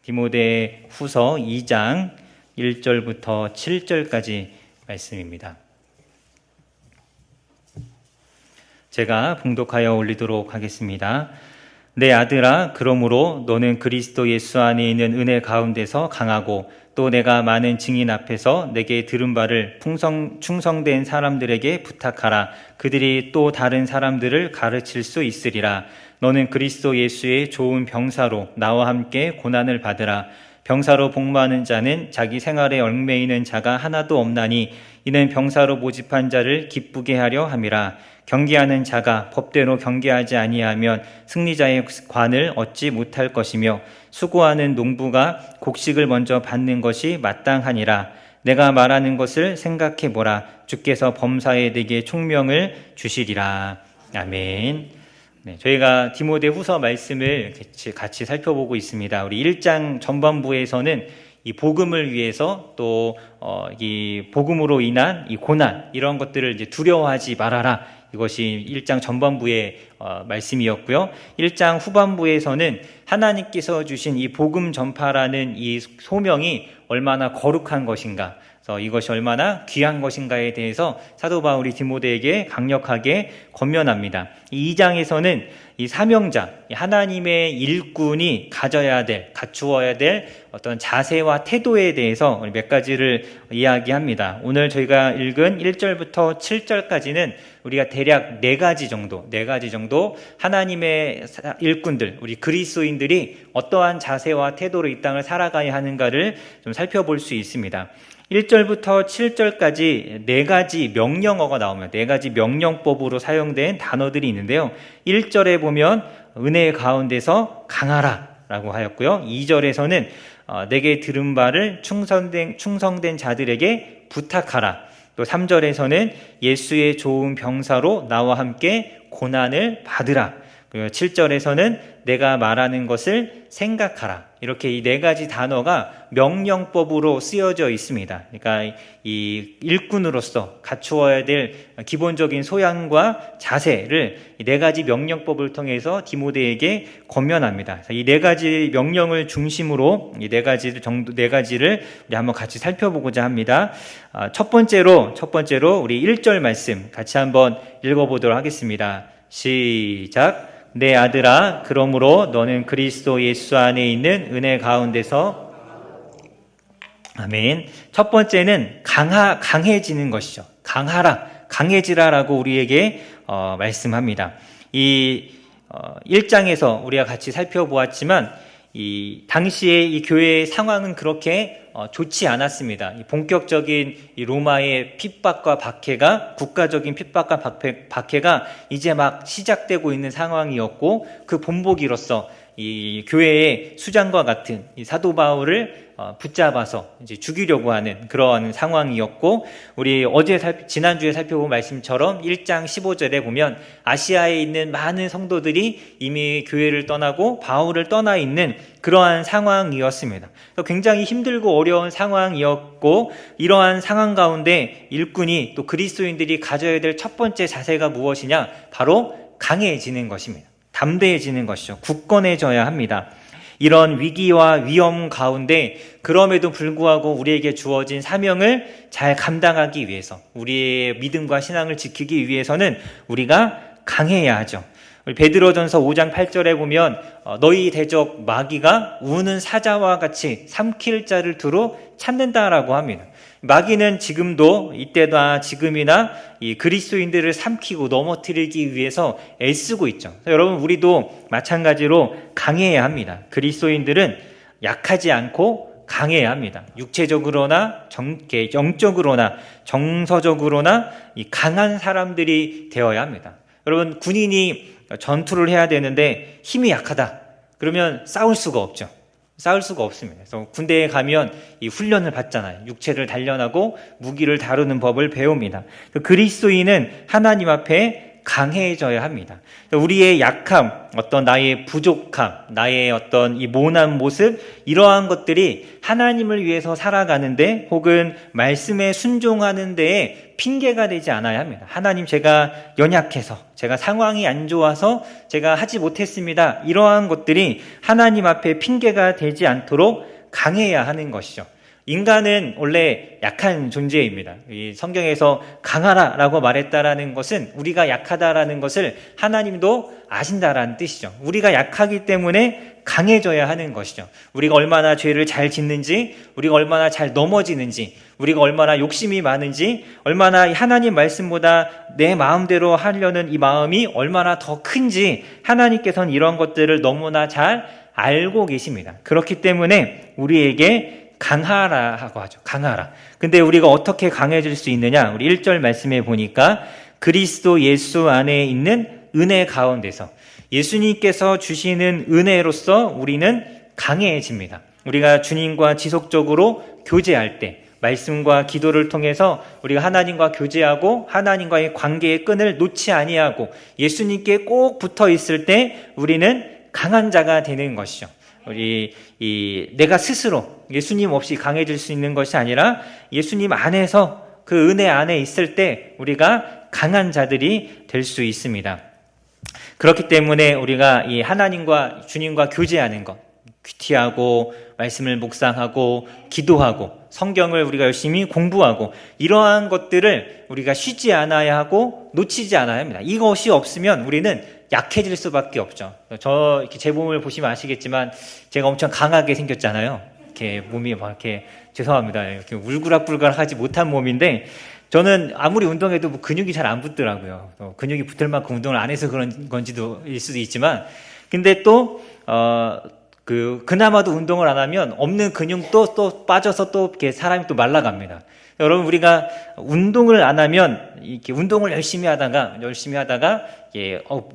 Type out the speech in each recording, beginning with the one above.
디모데 후서 2장 1절부터 7절까지 말씀입니다. 제가 봉독하여 올리도록 하겠습니다. 내 아들아, 그러므로 너는 그리스도 예수 안에 있는 은혜 가운데서 강하고 또 내가 많은 증인 앞에서 내게 들은 바를 충성된 사람들에게 부탁하라. 그들이 또 다른 사람들을 가르칠 수 있으리라. 너는 그리스도 예수의 좋은 병사로 나와 함께 고난을 받으라. 병사로 복무하는 자는 자기 생활에 얽매이는 자가 하나도 없나니 이는 병사로 모집한 자를 기쁘게 하려 함이라. 경계하는 자가 법대로 경계하지 아니하면 승리자의 관을 얻지 못할 것이며 수고하는 농부가 곡식을 먼저 받는 것이 마땅하니라. 내가 말하는 것을 생각해 보라. 주께서 범사에 내게 총명을 주시리라. 아멘. 네, 저희가 디모데 후서 말씀을 같이 살펴보고 있습니다. 우리 1장 전반부에서는 이 복음을 위해서 또 이 복음으로 인한 이 고난 이런 것들을 이제 두려워하지 말아라. 이것이 1장 전반부의 말씀이었고요. 1장 후반부에서는 하나님께서 주신 이 복음 전파라는 이 소명이 얼마나 거룩한 것인가, 그래서 이것이 얼마나 귀한 것인가에 대해서 사도 바울이 디모데에게 강력하게 권면합니다. 이 2장에서는 이 사명자, 하나님의 일꾼이 갖추어야 될 어떤 자세와 태도에 대해서 몇 가지를 이야기합니다. 오늘 저희가 읽은 1절부터 7절까지는 우리가 대략 네 가지 정도 하나님의 일꾼들, 우리 그리스도인들이 어떠한 자세와 태도로 이 땅을 살아가야 하는가를 좀 살펴볼 수 있습니다. 1절부터 7절까지 네 가지 명령어가 나오면 네 가지 명령법으로 사용된 단어들이 있는데요. 1절에 보면 은혜 가운데서 강하라 라고 하였고요. 2절에서는 내게 들은 바를 충성된 자들에게 부탁하라. 또 3절에서는 예수의 좋은 병사로 나와 함께 고난을 받으라. 그리고 7절에서는 내가 말하는 것을 생각하라. 이렇게 이 네 가지 단어가 명령법으로 쓰여져 있습니다. 그러니까 이 일꾼으로서 갖추어야 될 기본적인 소양과 자세를 이 네 가지 명령법을 통해서 디모데에게 권면합니다. 이 네 가지 명령을 중심으로 이 네 가지를 우리 한번 같이 살펴보고자 합니다. 첫 번째로 우리 1절 말씀 같이 한번 읽어보도록 하겠습니다. 시작. 내 아들아, 그러므로 너는 그리스도 예수 안에 있는 은혜 가운데서 아멘. 첫 번째는 강해지는 것이죠. 강해지라라고 우리에게 말씀합니다. 이 1장에서 우리가 같이 살펴보았지만 이 당시에 이 교회의 상황은 그렇게 좋지 않았습니다. 이 본격적인 이 로마의 핍박과 박해가, 국가적인 핍박과 박해가 이제 막 시작되고 있는 상황이었고, 그 본보기로서 이 교회의 수장과 같은 이 사도 바울을 붙잡아서 이제 죽이려고 하는 그러한 상황이었고, 우리 지난주에 살펴본 말씀처럼 1장 15절에 보면 아시아에 있는 많은 성도들이 이미 교회를 떠나고 바울을 떠나 있는 그러한 상황이었습니다. 굉장히 힘들고 어려운 상황이었고, 이러한 상황 가운데 일꾼이 또 그리스도인들이 가져야 될 첫 번째 자세가 무엇이냐? 바로 강해지는 것입니다. 담대해지는 것이죠. 굳건해져야 합니다. 이런 위기와 위험 가운데 그럼에도 불구하고 우리에게 주어진 사명을 잘 감당하기 위해서, 우리의 믿음과 신앙을 지키기 위해서는 우리가 강해야 하죠. 우리 베드로전서 5장 8절에 보면 너희 대적 마귀가 우는 사자와 같이 삼킬 자를 두루 찾는다라고 합니다. 마귀는 지금도 이때나 지금이나 이 그리스도인들을 삼키고 넘어뜨리기 위해서 애쓰고 있죠. 여러분, 우리도 마찬가지로 강해야 합니다. 그리스도인들은 약하지 않고 강해야 합니다. 육체적으로나 영적으로나 정서적으로나 이 강한 사람들이 되어야 합니다. 여러분, 군인이 전투를 해야 되는데 힘이 약하다 그러면 싸울 수가 없습니다. 그래서 군대에 가면 이 훈련을 받잖아요. 육체를 단련하고 무기를 다루는 법을 배웁니다. 그리스도인은 하나님 앞에 강해져야 합니다. 우리의 약함, 어떤 나의 부족함, 나의 어떤 이 모난 모습, 이러한 것들이 하나님을 위해서 살아가는데 혹은 말씀에 순종하는 데에 핑계가 되지 않아야 합니다. 하나님, 제가 연약해서, 제가 상황이 안 좋아서 제가 하지 못했습니다. 이러한 것들이 하나님 앞에 핑계가 되지 않도록 강해야 하는 것이죠. 인간은 원래 약한 존재입니다. 이 성경에서 강하라라고 말했다라는 것은 우리가 약하다라는 것을 하나님도 아신다라는 뜻이죠. 우리가 약하기 때문에 강해져야 하는 것이죠. 우리가 얼마나 죄를 잘 짓는지, 우리가 얼마나 잘 넘어지는지, 우리가 얼마나 욕심이 많은지, 얼마나 하나님 말씀보다 내 마음대로 하려는 이 마음이 얼마나 더 큰지 하나님께서는 이런 것들을 너무나 잘 알고 계십니다. 그렇기 때문에 우리에게 강하라 하고 하죠. 강하라. 근데 우리가 어떻게 강해질 수 있느냐? 우리 1절 말씀에 보니까 그리스도 예수 안에 있는 은혜 가운데서 예수님께서 주시는 은혜로서 우리는 강해집니다. 우리가 주님과 지속적으로 교제할 때, 말씀과 기도를 통해서 우리가 하나님과 교제하고 하나님과의 관계의 끈을 놓지 아니하고 예수님께 꼭 붙어 있을 때 우리는 강한 자가 되는 것이죠. 내가 스스로 예수님 없이 강해질 수 있는 것이 아니라 예수님 안에서 그 은혜 안에 있을 때 우리가 강한 자들이 될 수 있습니다. 그렇기 때문에 우리가 이 하나님과 주님과 교제하는 것, 귀티하고 말씀을 묵상하고 기도하고 성경을 우리가 열심히 공부하고 이러한 것들을 우리가 쉬지 않아야 하고 놓치지 않아야 합니다. 이것이 없으면 우리는 약해질 수밖에 없죠. 이렇게 제 몸을 보시면 아시겠지만 제가 엄청 강하게 생겼잖아요. 이렇게 몸이 막 이렇게 죄송합니다. 이렇게 울그락불그락하지 못한 몸인데 저는 아무리 운동해도 뭐 근육이 잘 안 붙더라고요. 근육이 붙을 만큼 운동을 안 해서 그런 건지도 일 수도 있지만 근데 또 그나마도 운동을 안 하면 없는 근육도 또 빠져서 또 이렇게 사람이 또 말라갑니다. 여러분, 우리가 운동을 안 하면 이렇게 운동을 열심히 하다가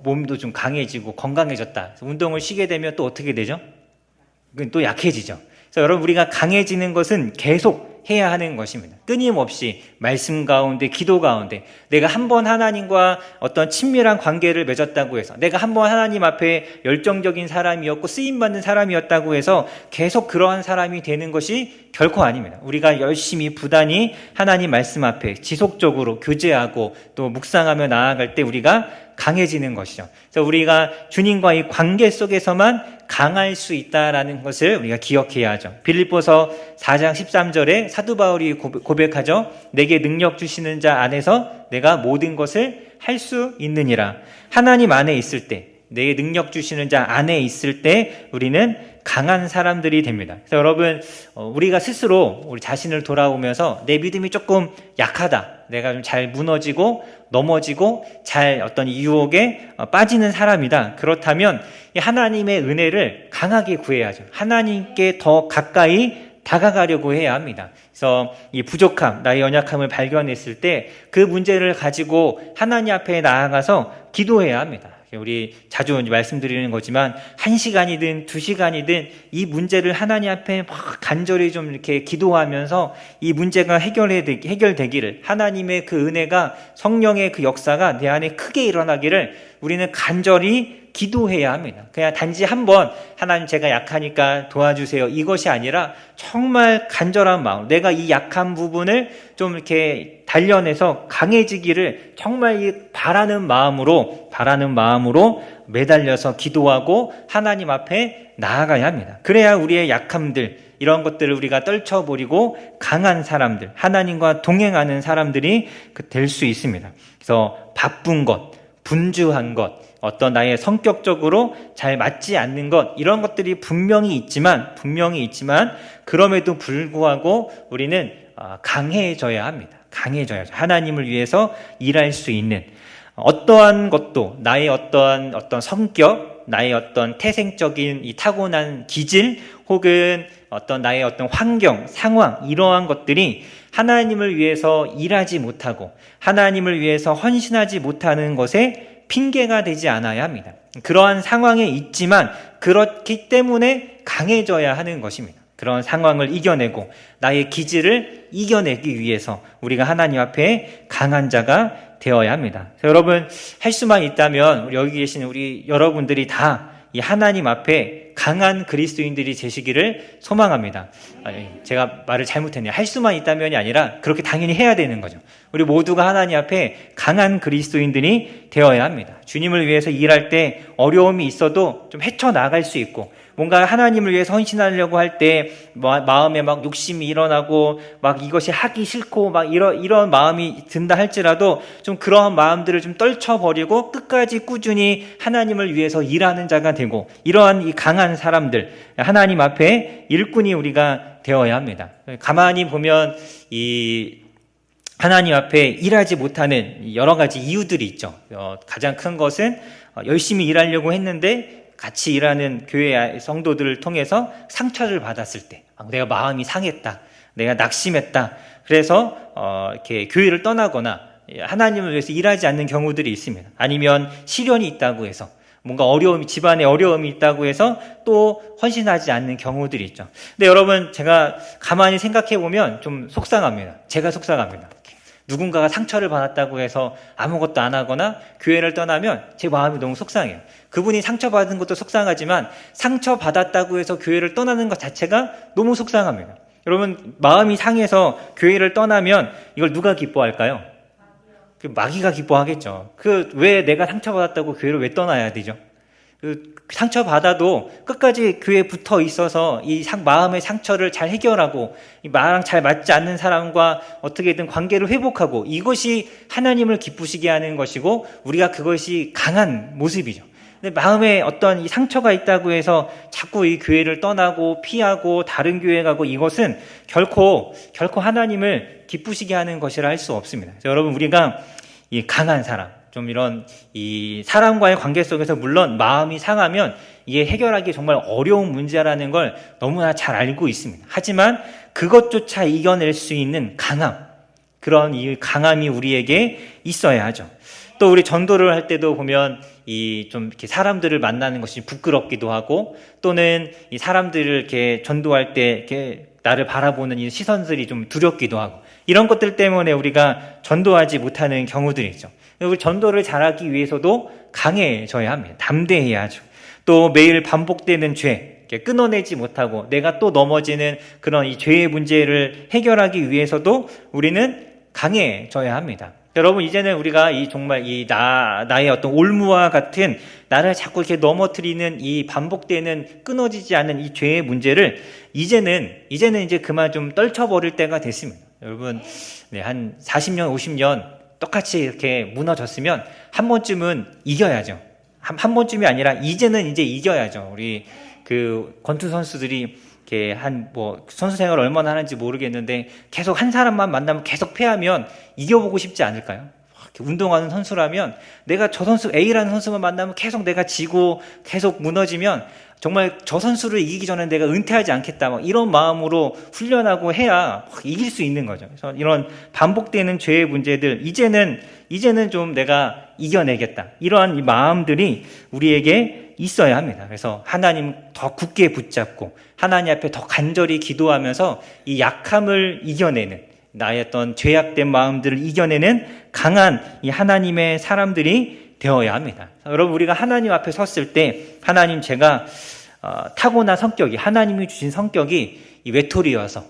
몸도 좀 강해지고 건강해졌다. 운동을 쉬게 되면 또 어떻게 되죠? 또 약해지죠. 그래서 여러분, 우리가 강해지는 것은 계속 해야 하는 것입니다. 끊임없이 말씀 가운데, 기도 가운데 내가 한번 하나님과 어떤 친밀한 관계를 맺었다고 해서 내가 한번 하나님 앞에 열정적인 사람이었고 쓰임받는 사람이었다고 해서 계속 그러한 사람이 되는 것이 결코 아닙니다. 우리가 열심히 부단히 하나님 말씀 앞에 지속적으로 교제하고 또 묵상하며 나아갈 때 우리가 강해지는 것이죠. 그래서 우리가 주님과의 관계 속에서만 강할 수 있다라는 것을 우리가 기억해야 하죠. 빌립보서 4장 13절에 사도 바울이 고백하죠. 내게 능력 주시는 자 안에서 내가 모든 것을 할 수 있느니라. 하나님 안에 있을 때, 내게 능력 주시는 자 안에 있을 때 우리는 강한 사람들이 됩니다. 그래서 여러분, 우리가 스스로 우리 자신을 돌아보면서 내 믿음이 조금 약하다, 내가 좀 잘 무너지고 넘어지고 잘 어떤 유혹에 빠지는 사람이다. 그렇다면 하나님의 은혜를 강하게 구해야죠. 하나님께 더 가까이 다가가려고 해야 합니다. 그래서 이 부족함, 나의 연약함을 발견했을 때 그 문제를 가지고 하나님 앞에 나아가서 기도해야 합니다. 우리 자주 말씀드리는 거지만 1시간이든 2시간이든 이 문제를 하나님 앞에 막 간절히 좀 이렇게 기도하면서 이 문제가 해결되기를, 하나님의 그 은혜가, 성령의 그 역사가 내 안에 크게 일어나기를 우리는 간절히 기도해야 합니다. 그냥 단지 한번 하나님 제가 약하니까 도와주세요, 이것이 아니라 정말 간절한 마음, 내가 이 약한 부분을 좀 이렇게 단련해서 강해지기를 정말 바라는 마음으로 매달려서 기도하고 하나님 앞에 나아가야 합니다. 그래야 우리의 약함들, 이런 것들을 우리가 떨쳐버리고 강한 사람들, 하나님과 동행하는 사람들이 될 수 있습니다. 그래서 바쁜 것, 분주한 것, 어떤 나의 성격적으로 잘 맞지 않는 것, 이런 것들이 분명히 있지만 그럼에도 불구하고 우리는 강해져야 합니다. 강해져야죠. 하나님을 위해서 일할 수 있는 어떠한 것도 나의 어떤 성격, 나의 어떤 태생적인 이 타고난 기질, 혹은 어떤 나의 어떤 환경, 상황, 이러한 것들이 하나님을 위해서 일하지 못하고 하나님을 위해서 헌신하지 못하는 것에 핑계가 되지 않아야 합니다. 그러한 상황에 있지만 그렇기 때문에 강해져야 하는 것입니다. 그런 상황을 이겨내고 나의 기질을 이겨내기 위해서 우리가 하나님 앞에 강한 자가 되어야 합니다. 여러분, 할 수만 있다면 우리 여기 계신 우리 여러분들이 다 이 하나님 앞에 강한 그리스도인들이 되시기를 소망합니다. 제가 말을 잘못했네요. 할 수만 있다면이 아니라 그렇게 당연히 해야 되는 거죠. 우리 모두가 하나님 앞에 강한 그리스도인들이 되어야 합니다. 주님을 위해서 일할 때 어려움이 있어도 좀 헤쳐나갈 수 있고, 뭔가 하나님을 위해서 헌신하려고 할 때 마음에 막 욕심이 일어나고 막 이것이 하기 싫고 막 이런 마음이 든다 할지라도 좀 그런 마음들을 좀 떨쳐버리고 끝까지 꾸준히 하나님을 위해서 일하는 자가 되고, 이러한 이 강한 사람들, 하나님 앞에 일꾼이 우리가 되어야 합니다. 가만히 보면 이 하나님 앞에 일하지 못하는 여러 가지 이유들이 있죠. 가장 큰 것은 열심히 일하려고 했는데 같이 일하는 교회 성도들을 통해서 상처를 받았을 때, 내가 마음이 상했다, 내가 낙심했다, 그래서 이렇게 교회를 떠나거나 하나님을 위해서 일하지 않는 경우들이 있습니다. 아니면 시련이 있다고 해서, 뭔가 집안에 어려움이 있다고 해서 또 헌신하지 않는 경우들이 있죠. 근데 여러분, 제가 가만히 생각해 보면 좀 속상합니다. 제가 속상합니다. 누군가가 상처를 받았다고 해서 아무것도 안 하거나 교회를 떠나면 제 마음이 너무 속상해요. 그분이 상처받은 것도 속상하지만 상처받았다고 해서 교회를 떠나는 것 자체가 너무 속상합니다. 여러분, 마음이 상해서 교회를 떠나면 이걸 누가 기뻐할까요? 마귀가 기뻐하겠죠. 왜 내가 상처받았다고 교회를 왜 떠나야 되죠? 상처받아도 끝까지 교회에 붙어 있어서 이 마음의 상처를 잘 해결하고 나랑 잘 맞지 않는 사람과 어떻게든 관계를 회복하고, 이것이 하나님을 기쁘시게 하는 것이고 우리가 그것이 강한 모습이죠. 근데 마음에 어떤 이 상처가 있다고 해서 자꾸 이 교회를 떠나고 피하고 다른 교회 가고, 이것은 결코 하나님을 기쁘시게 하는 것이라 할 수 없습니다. 그래서 여러분, 우리가 이 강한 사람, 좀 이런 이 사람과의 관계 속에서 물론 마음이 상하면 이게 해결하기 정말 어려운 문제라는 걸 너무나 잘 알고 있습니다. 하지만 그것조차 이겨낼 수 있는 강함, 그런 이 강함이 우리에게 있어야 하죠. 또 우리 전도를 할 때도 보면 좀 이렇게 사람들을 만나는 것이 부끄럽기도 하고, 또는 이 사람들을 이렇게 전도할 때 이렇게 나를 바라보는 이 시선들이 좀 두렵기도 하고, 이런 것들 때문에 우리가 전도하지 못하는 경우들이 있죠. 우리 전도를 잘하기 위해서도 강해져야 합니다. 담대해야 하죠. 또 매일 반복되는 죄, 끊어내지 못하고 내가 또 넘어지는 그런 이 죄의 문제를 해결하기 위해서도 우리는 강해져야 합니다. 여러분, 이제는 우리가 정말 나의 어떤 올무와 같은 나를 자꾸 이렇게 넘어뜨리는 이 반복되는 끊어지지 않는 이 죄의 문제를 이제는 이제 그만 좀 떨쳐버릴 때가 됐습니다. 여러분, 한 40년, 50년 똑같이 이렇게 무너졌으면 한 번쯤은 이겨야죠. 한 번쯤이 아니라 이제는 이겨야죠. 우리 권투 선수들이 이렇게 선수 생활을 얼마나 하는지 모르겠는데 계속 한 사람만 만나면 계속 패하면 이겨보고 싶지 않을까요? 운동하는 선수라면 내가 저 선수 A라는 선수만 만나면 계속 내가 지고 계속 무너지면 정말 저 선수를 이기기 전에 내가 은퇴하지 않겠다, 이런 마음으로 훈련하고 해야 이길 수 있는 거죠. 그래서 이런 반복되는 죄의 문제들, 이제는 좀 내가 이겨내겠다, 이러한 이 마음들이 우리에게 있어야 합니다. 그래서 하나님 더 굳게 붙잡고 하나님 앞에 더 간절히 기도하면서 이 약함을 이겨내는, 나의 어떤 죄악된 마음들을 이겨내는 강한 이 하나님의 사람들이 되어야 합니다. 여러분, 우리가 하나님 앞에 섰을 때, 하나님, 제가 타고난 성격이, 하나님이 주신 성격이 이 외톨이여서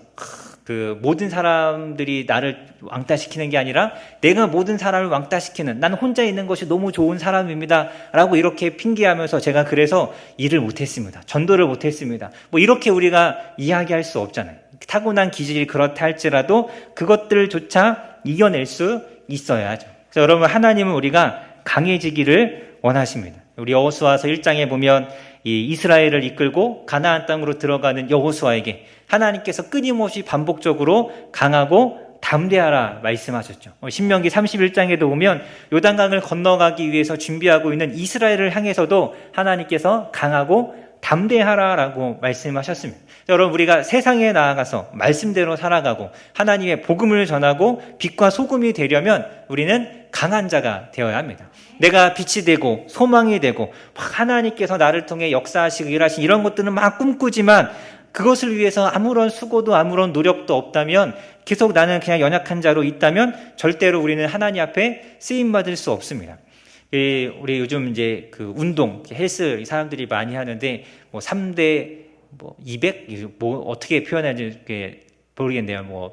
모든 사람들이 나를 왕따시키는 게 아니라 내가 모든 사람을 왕따시키는, 나는 혼자 있는 것이 너무 좋은 사람입니다 라고 이렇게 핑계하면서 제가 그래서 일을 못했습니다, 전도를 못했습니다, 이렇게 우리가 이야기할 수 없잖아요. 타고난 기질이 그렇다 할지라도 그것들조차 이겨낼 수 있어야 하죠. 그래서 여러분, 하나님은 우리가 강해지기를 원하십니다. 우리 여호수아서 1장에 보면 이 이스라엘을 이끌고 가나안 땅으로 들어가는 여호수아에게 하나님께서 끊임없이 반복적으로 강하고 담대하라 말씀하셨죠. 신명기 31장에도 보면 요단강을 건너가기 위해서 준비하고 있는 이스라엘을 향해서도 하나님께서 강하고 담대하라라고 말씀하셨습니다. 여러분, 우리가 세상에 나아가서 말씀대로 살아가고 하나님의 복음을 전하고 빛과 소금이 되려면 우리는 강한 자가 되어야 합니다. 내가 빛이 되고 소망이 되고 하나님께서 나를 통해 역사하시고 일하신 이런 것들은 막 꿈꾸지만 그것을 위해서 아무런 수고도 아무런 노력도 없다면, 계속 나는 그냥 연약한 자로 있다면 절대로 우리는 하나님 앞에 쓰임 받을 수 없습니다. 우리 요즘 이제 그 운동, 헬스 사람들이 많이 하는데, 뭐 3대 200? 뭐 어떻게 표현하는지 모르겠네요.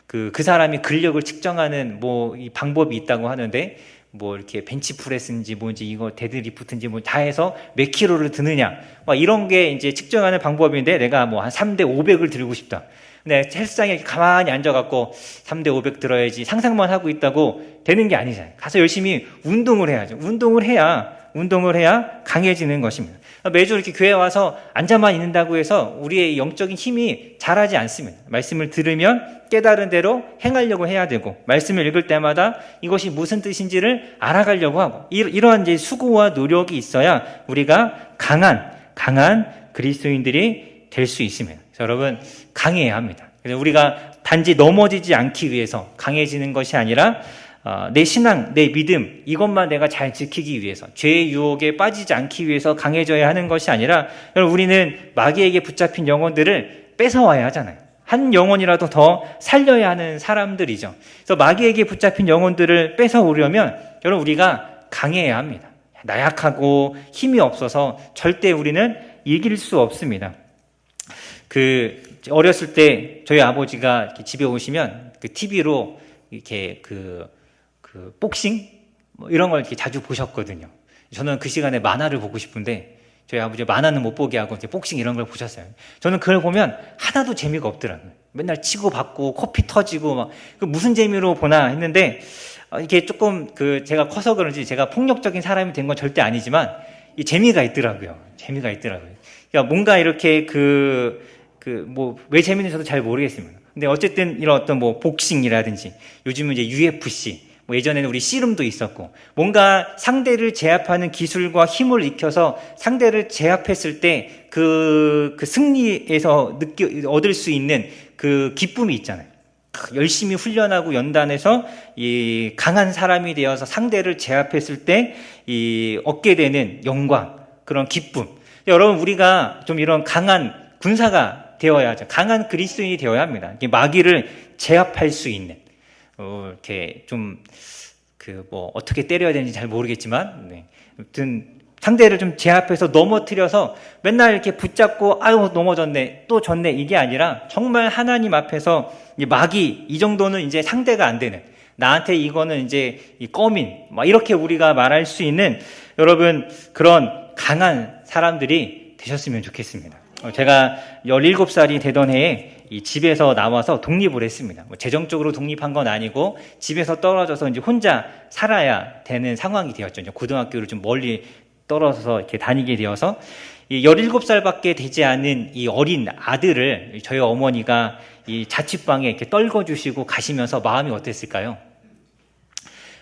그 사람이 근력을 측정하는 이 방법이 있다고 하는데, 이렇게 벤치프레스인지 뭔지 이거 데드리프트인지 다 해서 몇 킬로를 드느냐, 이런 게 이제 측정하는 방법인데, 내가 한 3대 500을 들고 싶다. 근데 헬스장에 가만히 앉아갖고 3대 500 들어야지 상상만 하고 있다고 되는 게 아니잖아요. 가서 열심히 운동을 해야죠. 운동을 해야 강해지는 것입니다. 매주 이렇게 교회 와서 앉아만 있는다고 해서 우리의 영적인 힘이 자라지 않습니다. 말씀을 들으면 깨달은 대로 행하려고 해야 되고, 말씀을 읽을 때마다 이것이 무슨 뜻인지를 알아가려고 하고, 이러한 이제 수고와 노력이 있어야 우리가 강한 그리스도인들이 될 수 있습니다. 여러분, 강해야 합니다. 그래서 우리가 단지 넘어지지 않기 위해서 강해지는 것이 아니라 내 신앙, 내 믿음, 이것만 내가 잘 지키기 위해서, 죄의 유혹에 빠지지 않기 위해서 강해져야 하는 것이 아니라, 여러분, 우리는 마귀에게 붙잡힌 영혼들을 뺏어와야 하잖아요. 한 영혼이라도 더 살려야 하는 사람들이죠. 그래서 마귀에게 붙잡힌 영혼들을 뺏어오려면 여러분, 우리가 강해야 합니다. 나약하고 힘이 없어서 절대 우리는 이길 수 없습니다. 어렸을 때 저희 아버지가 집에 오시면 TV로 이렇게 복싱 이런 걸 이렇게 자주 보셨거든요. 저는 그 시간에 만화를 보고 싶은데 저희 아버지 만화는 못 보게 하고 이제 복싱 이런 걸 보셨어요. 저는 그걸 보면 하나도 재미가 없더라고요. 맨날 치고받고 코피 터지고 무슨 재미로 보나 했는데, 이게 조금 제가 커서 그런지 제가 폭력적인 사람이 된 건 절대 아니지만 이 재미가 있더라고요. 그러니까 뭔가 이렇게 왜 재밌는지도 잘 모르겠습니다. 근데 어쨌든 이런 어떤 복싱이라든지, 요즘은 이제 UFC, 예전에는 우리 씨름도 있었고, 뭔가 상대를 제압하는 기술과 힘을 익혀서 상대를 제압했을 때 그 승리에서 얻을 수 있는 그 기쁨이 있잖아요. 열심히 훈련하고 연단해서 이 강한 사람이 되어서 상대를 제압했을 때 얻게 되는 영광, 그런 기쁨. 여러분, 우리가 좀 이런 강한 군사가 되어야 하죠. 강한 그리스도인이 되어야 합니다. 마귀를 제압할 수 있는, 이렇게 어떻게 때려야 되는지 잘 모르겠지만, 아무튼 상대를 좀 제압해서 넘어뜨려서 맨날 이렇게 붙잡고 넘어졌네, 또 졌네, 이게 아니라 정말 하나님 앞에서 마귀 이 정도는 이제 상대가 안 되는, 나한테 이거는 이제 꺼민, 이렇게 우리가 말할 수 있는, 여러분, 그런 강한 사람들이 되셨으면 좋겠습니다. 제가 17살이 되던 해에 집에서 나와서 독립을 했습니다. 재정적으로 독립한 건 아니고 집에서 떨어져서 이제 혼자 살아야 되는 상황이 되었죠. 이제 고등학교를 좀 멀리 떨어져서 이렇게 다니게 되어서, 17살밖에 되지 않은 이 어린 아들을 저희 어머니가 이 자취방에 이렇게 떨궈주시고 가시면서 마음이 어땠을까요?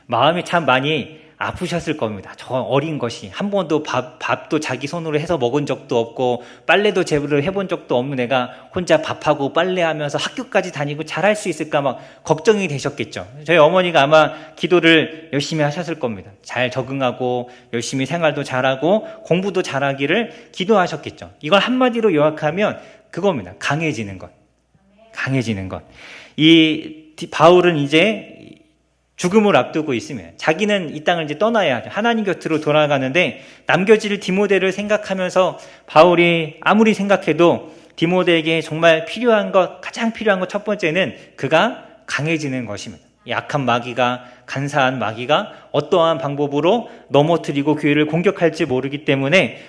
마음이 참 많이 아프셨을 겁니다. 저 어린 것이 한 번도 밥도 자기 손으로 해서 먹은 적도 없고, 빨래도 제대로 해본 적도 없는 애가 혼자 밥하고 빨래하면서 학교까지 다니고 잘할 수 있을까 걱정이 되셨겠죠. 저희 어머니가 아마 기도를 열심히 하셨을 겁니다. 잘 적응하고 열심히 생활도 잘하고 공부도 잘하기를 기도하셨겠죠. 이걸 한마디로 요약하면 그겁니다. 강해지는 것. 이 바울은 이제 죽음을 앞두고 있으면 자기는 이 땅을 이제 떠나야 하죠. 하나님 곁으로 돌아가는데, 남겨질 디모데를 생각하면서 바울이 아무리 생각해도 디모데에게 정말 가장 필요한 것 첫 번째는 그가 강해지는 것입니다. 약한 마귀가, 간사한 마귀가 어떠한 방법으로 넘어뜨리고 교회를 공격할지 모르기 때문에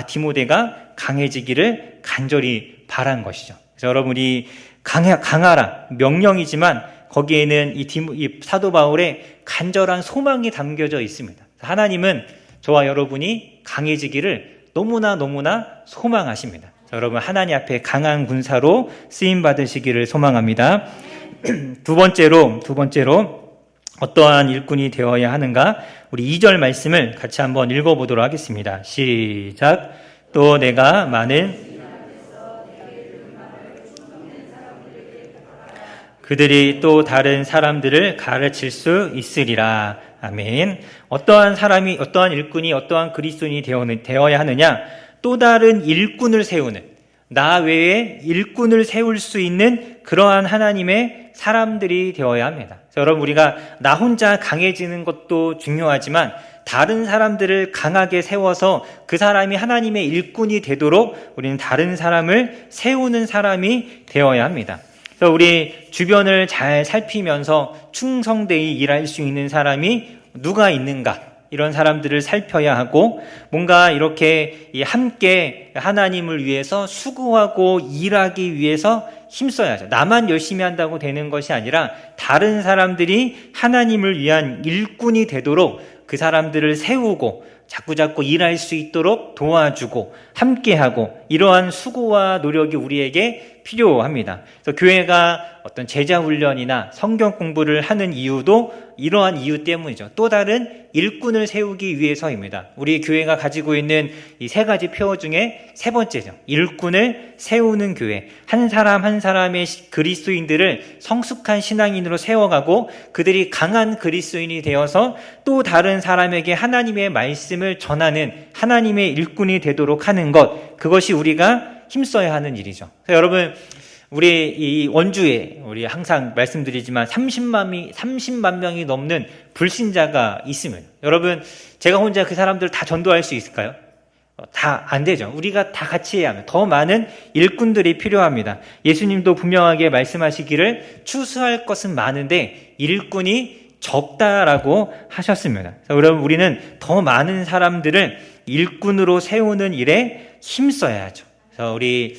디모데가 강해지기를 간절히 바란 것이죠. 그래서 여러분이 강하라, 명령이지만 거기에는 이 사도 바울의 간절한 소망이 담겨져 있습니다. 하나님은 저와 여러분이 강해지기를 너무나 소망하십니다. 여러분, 하나님 앞에 강한 군사로 쓰임 받으시기를 소망합니다. 두 번째로 어떠한 일꾼이 되어야 하는가? 우리 2절 말씀을 같이 한번 읽어보도록 하겠습니다. 시작. 또 내가 많은 그들이 또 다른 사람들을 가르칠 수 있으리라. 아멘. 어떠한 일꾼이, 어떠한 그리스도인이 되어야 하느냐? 또 다른 일꾼을 세우는, 나 외에 일꾼을 세울 수 있는 그러한 하나님의 사람들이 되어야 합니다. 여러분, 우리가 나 혼자 강해지는 것도 중요하지만 다른 사람들을 강하게 세워서 그 사람이 하나님의 일꾼이 되도록 우리는 다른 사람을 세우는 사람이 되어야 합니다. 그래서 우리 주변을 잘 살피면서 충성되이 일할 수 있는 사람이 누가 있는가, 이런 사람들을 살펴야 하고, 뭔가 이렇게 함께 하나님을 위해서 수고하고 일하기 위해서 힘써야죠. 나만 열심히 한다고 되는 것이 아니라 다른 사람들이 하나님을 위한 일꾼이 되도록 그 사람들을 세우고 자꾸자꾸 일할 수 있도록 도와주고 함께하고, 이러한 수고와 노력이 우리에게 필요합니다. 그래서 교회가 어떤 제자 훈련이나 성경 공부를 하는 이유도 이러한 이유 때문이죠. 또 다른 일꾼을 세우기 위해서입니다. 우리 교회가 가지고 있는 이 세 가지 표 중에 세 번째죠. 일꾼을 세우는 교회. 한 사람 한 사람의 그리스도인들을 성숙한 신앙인으로 세워가고 그들이 강한 그리스도인이 되어서 또 다른 사람에게 하나님의 말씀을 전하는 하나님의 일꾼이 되도록 하는 것, 그것이 우리가 힘써야 하는 일이죠. 여러분, 우리 이 원주에 우리 항상 말씀드리지만 30만 명이 넘는 불신자가 있으면, 여러분, 제가 혼자 그 사람들 다 전도할 수 있을까요? 다 안 되죠. 우리가 다 같이 해야 합니다. 더 많은 일꾼들이 필요합니다. 예수님도 분명하게 말씀하시기를 추수할 것은 많은데 일꾼이 적다라고 하셨습니다. 여러분, 우리는 더 많은 사람들을 일꾼으로 세우는 일에 힘써야죠. 그래서 우리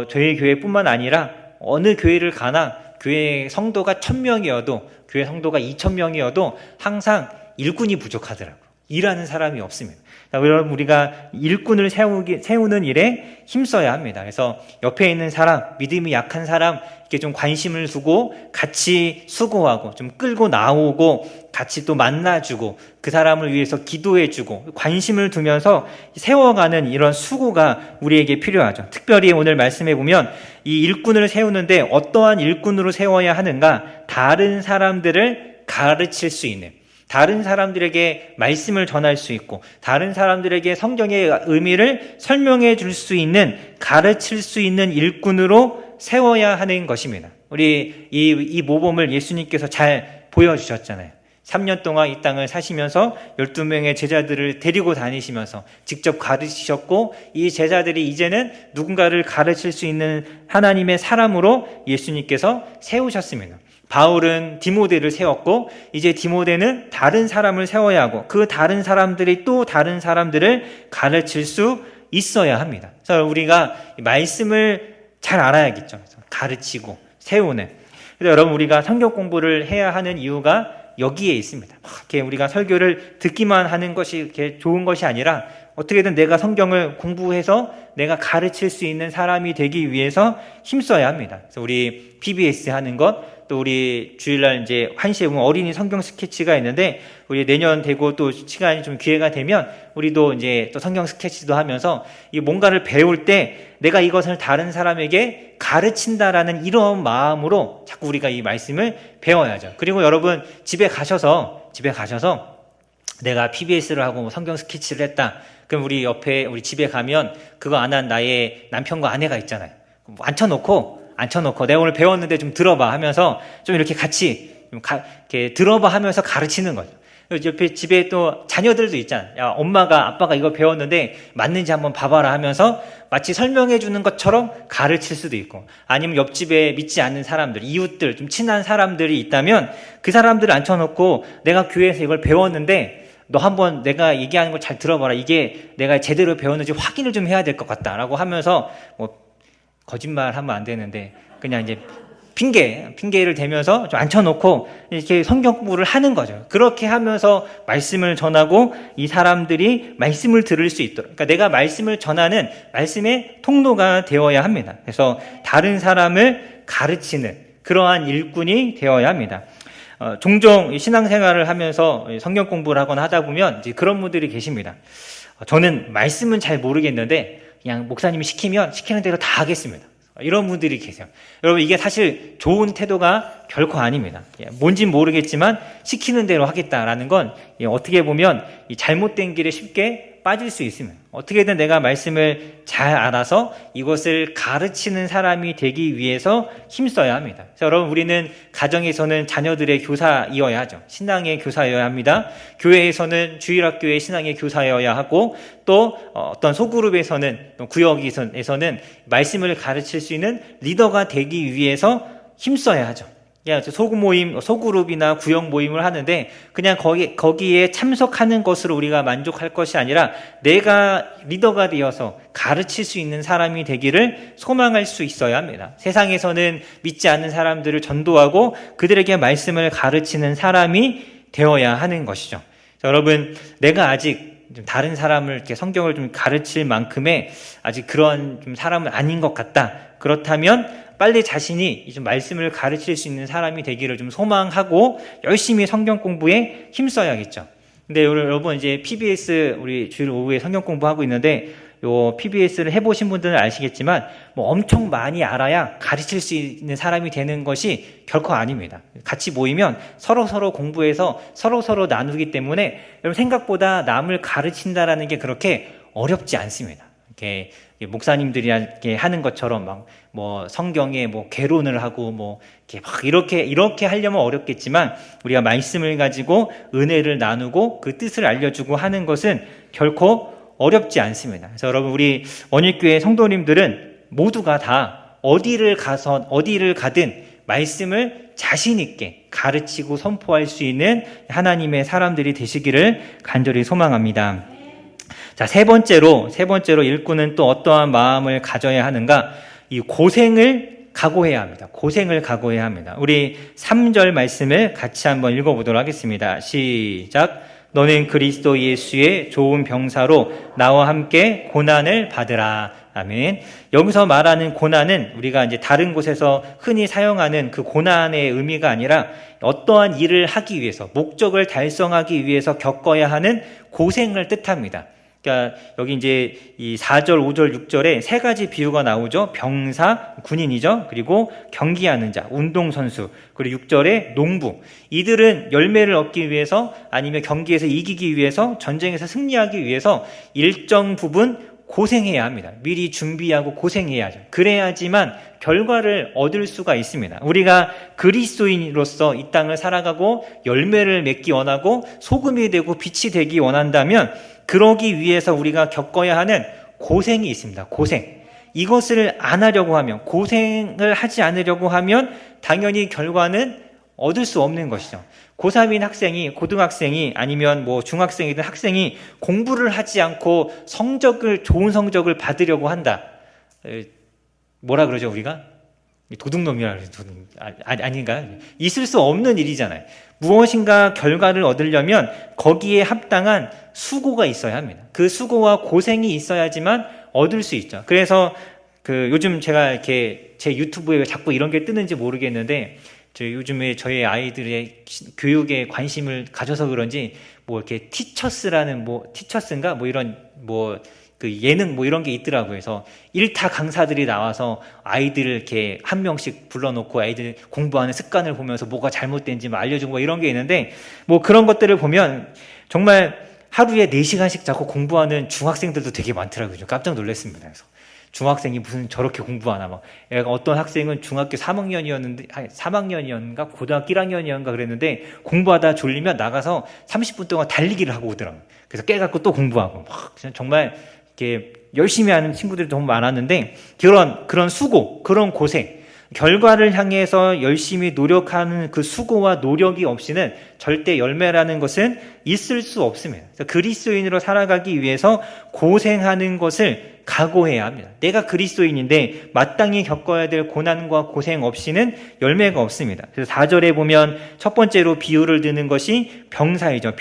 저희 교회뿐만 아니라 어느 교회를 가나 교회 성도가 1000명이어도 교회 성도가 2000명이어도 항상 일꾼이 부족하더라고요. 일하는 사람이 없습니다. 여러분, 우리가 일꾼을 세우는 일에 힘써야 합니다. 그래서 옆에 있는 사람, 믿음이 약한 사람, 이렇게 좀 관심을 두고 같이 수고하고 좀 끌고 나오고 같이 또 만나주고 그 사람을 위해서 기도해주고 관심을 두면서 세워가는 이런 수고가 우리에게 필요하죠. 특별히 오늘 말씀해 보면 이 일꾼을 세우는데 어떠한 일꾼으로 세워야 하는가? 다른 사람들을 가르칠 수 있는, 다른 사람들에게 말씀을 전할 수 있고 다른 사람들에게 성경의 의미를 설명해 줄 수 있는, 가르칠 수 있는 일꾼으로 세워야 하는 것입니다. 우리 이 모범을 예수님께서 잘 보여주셨잖아요. 3년 동안 이 땅을 사시면서 12명의 제자들을 데리고 다니시면서 직접 가르치셨고, 이 제자들이 이제는 누군가를 가르칠 수 있는 하나님의 사람으로 예수님께서 세우셨습니다. 바울은 디모데를 세웠고 이제 디모데는 다른 사람을 세워야 하고 그 다른 사람들이 또 다른 사람들을 가르칠 수 있어야 합니다. 그래서 우리가 말씀을 잘 알아야겠죠. 가르치고 세우는. 그래서 여러분, 우리가 성경 공부를 해야 하는 이유가 여기에 있습니다. 이렇게 우리가 설교를 듣기만 하는 것이 이렇게 좋은 것이 아니라 어떻게든 내가 성경을 공부해서 내가 가르칠 수 있는 사람이 되기 위해서 힘써야 합니다. 그래서 우리 PBS 하는 것, 또 우리 주일날 이제 1시에 보면 어린이 성경 스케치가 있는데, 우리 내년 되고 또 시간이 좀 기회가 되면 우리도 이제 또 성경 스케치도 하면서 이 뭔가를 배울 때 내가 이것을 다른 사람에게 가르친다라는 이런 마음으로 자꾸 우리가 이 말씀을 배워야죠. 그리고 여러분, 집에 가셔서 내가 PBS를 하고 성경 스케치를 했다. 그럼 우리 옆에 우리 집에 가면 그거 안 한 나의 남편과 아내가 있잖아요. 앉혀놓고 내가 오늘 배웠는데 좀 들어봐 하면서 좀 이렇게 같이 이렇게 들어봐 하면서 가르치는 거죠. 옆에 집에 또 자녀들도 있잖아요. 야, 엄마가 아빠가 이거 배웠는데 맞는지 한번 봐봐라 하면서 마치 설명해 주는 것처럼 가르칠 수도 있고, 아니면 옆집에 믿지 않는 사람들, 이웃들, 좀 친한 사람들이 있다면 그 사람들을 앉혀놓고 내가 교회에서 이걸 배웠는데 너 한번 내가 얘기하는 걸 잘 들어봐라. 이게 내가 제대로 배웠는지 확인을 좀 해야 될 것 같다라고 하면서, 거짓말 하면 안 되는데 그냥 이제 핑계를 대면서 좀 앉혀놓고 이렇게 성경 공부를 하는 거죠. 그렇게 하면서 말씀을 전하고 이 사람들이 말씀을 들을 수 있도록, 그러니까 내가 말씀을 전하는 말씀의 통로가 되어야 합니다. 그래서 다른 사람을 가르치는 그러한 일꾼이 되어야 합니다. 종종 신앙생활을 하면서 성경 공부를 하거나 하다 보면 이제 그런 분들이 계십니다. 저는 말씀은 잘 모르겠는데 그냥 목사님이 시키는 대로 다 하겠습니다. 이런 분들이 계세요. 여러분, 이게 사실 좋은 태도가 결코 아닙니다. 뭔진 모르겠지만 시키는 대로 하겠다라는 건 어떻게 보면 이 잘못된 길에 쉽게 빠질 수 있습니다. 어떻게든 내가 말씀을 잘 알아서 이것을 가르치는 사람이 되기 위해서 힘써야 합니다. 그래서 여러분, 우리는 가정에서는 자녀들의 교사이어야 하죠. 신앙의 교사여야 합니다. 교회에서는 주일학교의 신앙의 교사여야 하고, 또 어떤 소그룹에서는, 구역에서는 말씀을 가르칠 수 있는 리더가 되기 위해서 힘써야 하죠. 소그 모임, 소그룹이나 구역 모임을 하는데 그냥 거기에 참석하는 것으로 우리가 만족할 것이 아니라 내가 리더가 되어서 가르칠 수 있는 사람이 되기를 소망할 수 있어야 합니다. 세상에서는 믿지 않는 사람들을 전도하고 그들에게 말씀을 가르치는 사람이 되어야 하는 것이죠. 여러분, 내가 아직 좀 다른 사람을 이렇게 성경을 좀 가르칠 만큼의 아직 그런 좀 사람은 아닌 것 같다. 그렇다면 빨리 자신이 좀 말씀을 가르칠 수 있는 사람이 되기를 좀 소망하고 열심히 성경 공부에 힘써야겠죠. 근데 여러분, 이제 PBS 우리 주일 오후에 성경 공부하고 있는데 요 PBS를 해보신 분들은 아시겠지만 뭐 엄청 많이 알아야 가르칠 수 있는 사람이 되는 것이 결코 아닙니다. 같이 모이면 서로 공부해서 서로 나누기 때문에 여러분, 생각보다 남을 가르친다라는 게 그렇게 어렵지 않습니다. 이렇게 목사님들이 하는 것처럼 막 뭐 성경에 뭐 개론을 하고 뭐 이렇게 하려면 어렵겠지만 우리가 말씀을 가지고 은혜를 나누고 그 뜻을 알려주고 하는 것은 결코 어렵지 않습니다. 그래서 여러분, 우리 원일교회 성도님들은 모두가 다 어디를 가든 말씀을 자신 있게 가르치고 선포할 수 있는 하나님의 사람들이 되시기를 간절히 소망합니다. 자, 세 번째로 일꾼은 또 어떠한 마음을 가져야 하는가? 이 고생을 각오해야 합니다. 고생을 각오해야 합니다. 우리 3절 말씀을 같이 한번 읽어보도록 하겠습니다. 시작. 너는 그리스도 예수의 좋은 병사로 나와 함께 고난을 받으라. 아멘. 여기서 말하는 고난은 우리가 이제 다른 곳에서 흔히 사용하는 그 고난의 의미가 아니라 어떠한 일을 하기 위해서, 목적을 달성하기 위해서 겪어야 하는 고생을 뜻합니다. 그러니까 여기 이제 이 4절, 5절, 6절에 세 가지 비유가 나오죠. 병사, 군인이죠. 그리고 경기하는 자, 운동선수, 그리고 6절에 농부. 이들은 열매를 얻기 위해서 아니면 경기에서 이기기 위해서, 전쟁에서 승리하기 위해서 일정 부분 고생해야 합니다. 미리 준비하고 고생해야 하죠. 그래야지만 결과를 얻을 수가 있습니다. 우리가 그리스도인으로서 이 땅을 살아가고 열매를 맺기 원하고 소금이 되고 빛이 되기 원한다면 그러기 위해서 우리가 겪어야 하는 고생이 있습니다. 고생. 이것을 안 하려고 하면, 고생을 하지 않으려고 하면 당연히 결과는 얻을 수 없는 것이죠. 고3인 학생이, 고등학생이 아니면 뭐 중학생이든 학생이 공부를 하지 않고 좋은 성적을 받으려고 한다. 뭐라 그러죠, 우리가? 도둑놈이라 그러죠. 아닌가요? 있을 수 없는 일이잖아요. 무엇인가 결과를 얻으려면 거기에 합당한 수고가 있어야 합니다. 그 수고와 고생이 있어야지만 얻을 수 있죠. 그래서 요즘 제가 이렇게 제 유튜브에 자꾸 이런 게 뜨는지 모르겠는데, 요즘에 저희 아이들의 교육에 관심을 가져서 그런지 뭐 이렇게 티처스인가 뭐 이런 그 예능 뭐 이런 게 있더라고요. 그래서 일타 강사들이 나와서 아이들을 이렇게 한 명씩 불러놓고 아이들 공부하는 습관을 보면서 뭐가 잘못된지 알려주고 뭐 이런 게 있는데, 뭐 그런 것들을 보면 정말 하루에 4시간씩 자꾸 공부하는 중학생들도 되게 많더라고요. 깜짝 놀랐습니다. 그래서 중학생이 무슨 저렇게 공부하나 막. 어떤 학생은 중학교 3학년이었는가 고등학교 1학년이었는가 그랬는데 공부하다 졸리면 나가서 30분 동안 달리기를 하고 오더라고요. 그래서 깨갖고 또 공부하고 막 정말 이렇게 열심히 하는 친구들이 너무 많았는데, 그런 수고, 그런 고생, 결과를 향해서 열심히 노력하는 그 수고와 노력이 없이는 절대 열매라는 것은 있을 수 없습니다. 그래서 그리스도인으로 살아가기 위해서 고생하는 것을 각오해야 합니다. 내가 그리스도인인데 마땅히 겪어야 될 고난과 고생 없이는 열매가 없습니다. 그래서 4절에 보면 첫 번째로 비유를 드는 것이 병사이죠.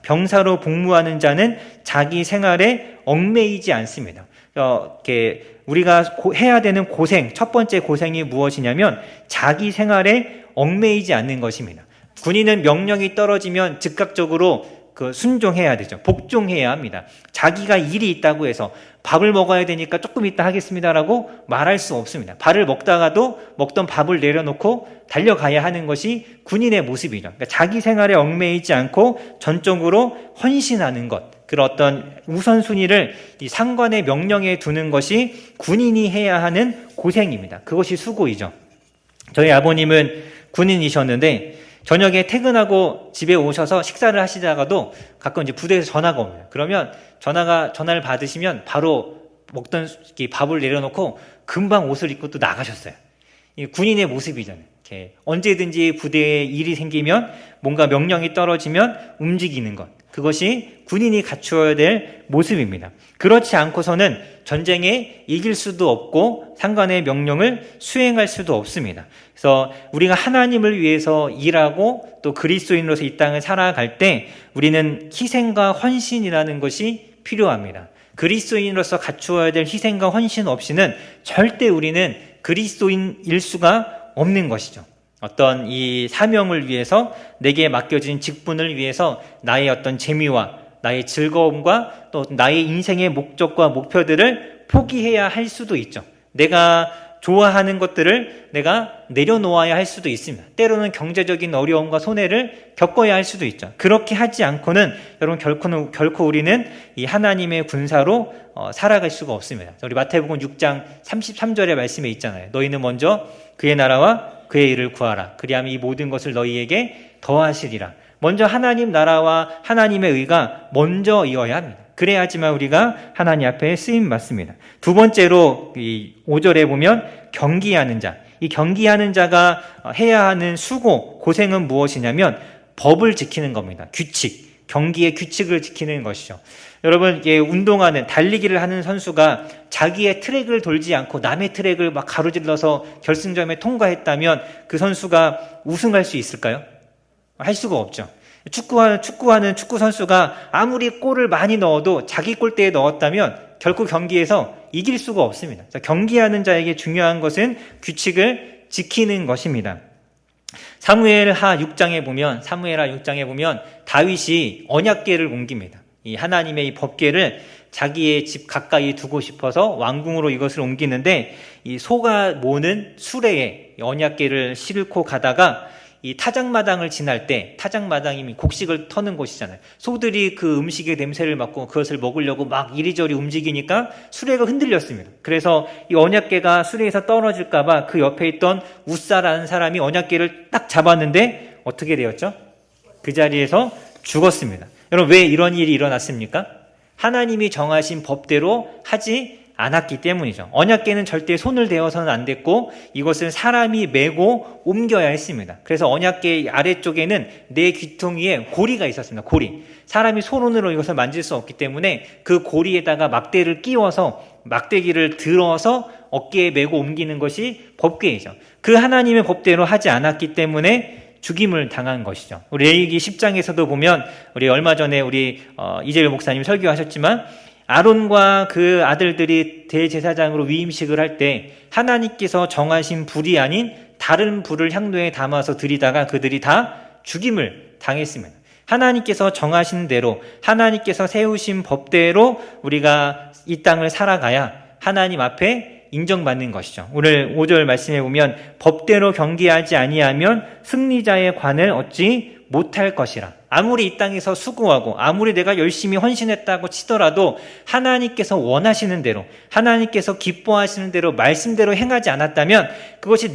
병사로 복무하는 자는 자기 생활에 얽매이지 않습니다. 이렇게 우리가 해야 되는 고생, 첫 번째 고생이 무엇이냐면 자기 생활에 얽매이지 않는 것입니다. 군인은 명령이 떨어지면 즉각적으로 순종해야 되죠. 복종해야 합니다. 자기가 일이 있다고 해서 밥을 먹어야 되니까 조금 이따 하겠습니다라고 말할 수 없습니다. 밥을 먹다가도 먹던 밥을 내려놓고 달려가야 하는 것이 군인의 모습이죠. 그러니까 자기 생활에 얽매이지 않고 전적으로 헌신하는 것, 그런 어떤 우선순위를 이 상관의 명령에 두는 것이 군인이 해야 하는 고생입니다. 그것이 수고이죠. 저희 아버님은 군인이셨는데 저녁에 퇴근하고 집에 오셔서 식사를 하시다가도 가끔 이제 부대에서 전화가 옵니다. 그러면 전화를 받으시면 바로 먹던 밥을 내려놓고 금방 옷을 입고 또 나가셨어요. 이 군인의 모습이잖아요. 이렇게 언제든지 부대에 일이 생기면 뭔가 명령이 떨어지면 움직이는 것. 그것이 군인이 갖추어야 될 모습입니다. 그렇지 않고서는 전쟁에 이길 수도 없고 상관의 명령을 수행할 수도 없습니다. 그래서 우리가 하나님을 위해서 일하고 또 그리스도인으로서 이 땅을 살아갈 때 우리는 희생과 헌신이라는 것이 필요합니다. 그리스도인으로서 갖추어야 될 희생과 헌신 없이는 절대 우리는 그리스도인일 수가 없는 것이죠. 어떤 이 사명을 위해서 내게 맡겨진 직분을 위해서 나의 어떤 재미와 나의 즐거움과 또 나의 인생의 목적과 목표들을 포기해야 할 수도 있죠. 내가 좋아하는 것들을 내가 내려놓아야 할 수도 있습니다. 때로는 경제적인 어려움과 손해를 겪어야 할 수도 있죠. 그렇게 하지 않고는 여러분 결코 우리는 이 하나님의 군사로 살아갈 수가 없습니다. 우리 마태복음 6장 33절의 말씀에 있잖아요. 너희는 먼저 그의 나라와 그의 일을 구하라. 그리하면 이 모든 것을 너희에게 더하시리라. 먼저 하나님 나라와 하나님의 의가 먼저 이어야 합니다. 그래야지만 우리가 하나님 앞에 쓰임 받습니다. 두 번째로 이 5절에 보면 경기하는 자. 이 경기하는 자가 해야 하는 수고, 고생은 무엇이냐면 법을 지키는 겁니다. 규칙. 경기의 규칙을 지키는 것이죠. 여러분, 이게 운동하는, 달리기를 하는 선수가 자기의 트랙을 돌지 않고 남의 트랙을 막 가로질러서 결승점에 통과했다면 그 선수가 우승할 수 있을까요? 할 수가 없죠. 축구하는 축구 선수가 아무리 골을 많이 넣어도 자기 골대에 넣었다면 결코 경기에서 이길 수가 없습니다. 경기하는 자에게 중요한 것은 규칙을 지키는 것입니다. 사무엘하 6장에 보면 다윗이 언약궤를 옮깁니다. 이 하나님의 이 법궤를 자기의 집 가까이 두고 싶어서 왕궁으로 이것을 옮기는데 이 소가 모는 수레에 언약궤를 싣고 가다가 이 타작마당을 지날 때, 타작마당이 곡식을 터는 곳이잖아요. 소들이 그 음식의 냄새를 맡고 그것을 먹으려고 막 이리저리 움직이니까 수레가 흔들렸습니다. 그래서 이 언약궤가 수레에서 떨어질까봐 그 옆에 있던 우사라는 사람이 언약궤를 딱 잡았는데 어떻게 되었죠? 그 자리에서 죽었습니다. 여러분, 왜 이런 일이 일어났습니까? 하나님이 정하신 법대로 하지 않았기 때문이죠. 언약궤는 절대 손을 대어서는 안 됐고 이것을 사람이 메고 옮겨야 했습니다. 그래서 언약궤 아래쪽에는 네 귀퉁이에 고리가 있었습니다. 고리. 사람이 손으로 이것을 만질 수 없기 때문에 그 고리에다가 막대를 끼워서 막대기를 들어서 어깨에 메고 옮기는 것이 법궤이죠. 그 하나님의 법대로 하지 않았기 때문에 죽임을 당한 것이죠. 우리 레위기 10장에서도 보면 우리 얼마 전에 우리 이재일 목사님 설교하셨지만 아론과 그 아들들이 대제사장으로 위임식을 할 때 하나님께서 정하신 불이 아닌 다른 불을 향로에 담아서 드리다가 그들이 다 죽임을 당했습니다. 하나님께서 정하신 대로 하나님께서 세우신 법대로 우리가 이 땅을 살아가야 하나님 앞에 인정받는 것이죠. 오늘 5절 말씀해 보면 법대로 경기하지 아니하면 승리자의 관을 얻지 못할 것이라. 아무리 이 땅에서 수고하고 아무리 내가 열심히 헌신했다고 치더라도 하나님께서 원하시는 대로 하나님께서 기뻐하시는 대로 말씀대로 행하지 않았다면 그것이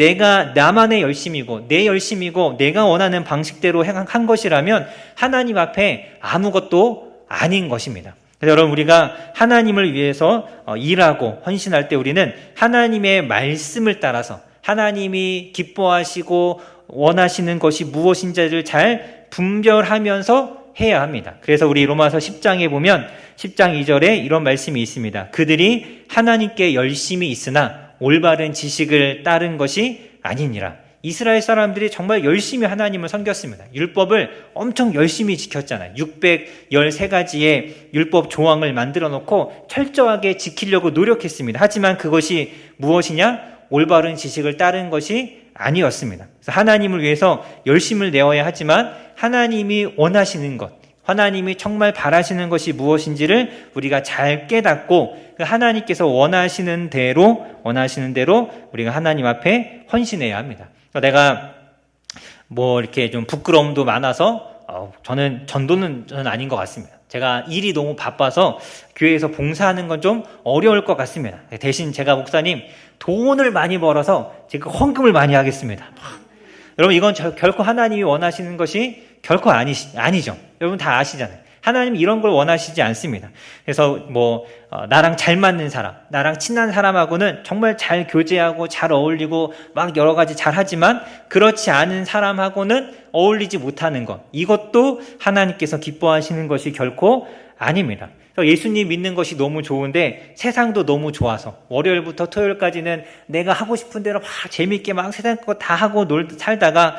나만의 열심이고 내 열심이고 내가 원하는 방식대로 한 것이라면 하나님 앞에 아무것도 아닌 것입니다. 그래서 여러분, 우리가 하나님을 위해서 일하고 헌신할 때 우리는 하나님의 말씀을 따라서 하나님이 기뻐하시고 원하시는 것이 무엇인지를 잘 분별하면서 해야 합니다. 그래서 우리 로마서 10장에 보면 10장 2절에 이런 말씀이 있습니다. 그들이 하나님께 열심히 있으나 올바른 지식을 따른 것이 아니니라. 이스라엘 사람들이 정말 열심히 하나님을 섬겼습니다. 율법을 엄청 열심히 지켰잖아요. 613가지의 율법 조항을 만들어 놓고 철저하게 지키려고 노력했습니다. 하지만 그것이 무엇이냐? 올바른 지식을 따른 것이 아니었습니다. 그래서 하나님을 위해서 열심을 내어야 하지만 하나님이 원하시는 것, 하나님이 정말 바라시는 것이 무엇인지를 우리가 잘 깨닫고 하나님께서 원하시는 대로 우리가 하나님 앞에 헌신해야 합니다. 내가 이렇게 좀 부끄러움도 많아서 저는 전도는 아닌 것 같습니다. 제가 일이 너무 바빠서 교회에서 봉사하는 건 좀 어려울 것 같습니다. 대신 제가 목사님 돈을 많이 벌어서 제가 헌금을 많이 하겠습니다. 여러분, 이건 결코 하나님이 원하시는 것이 결코 아니죠. 여러분 다 아시잖아요. 하나님이 이런 걸 원하시지 않습니다. 그래서 나랑 잘 맞는 사람, 나랑 친한 사람하고는 정말 잘 교제하고 잘 어울리고 막 여러 가지 잘 하지만 그렇지 않은 사람하고는 어울리지 못하는 것, 이것도 하나님께서 기뻐하시는 것이 결코 아닙니다. 예수님 믿는 것이 너무 좋은데 세상도 너무 좋아서 월요일부터 토요일까지는 내가 하고 싶은 대로 막 재밌게 막 세상 거 다 하고 살다가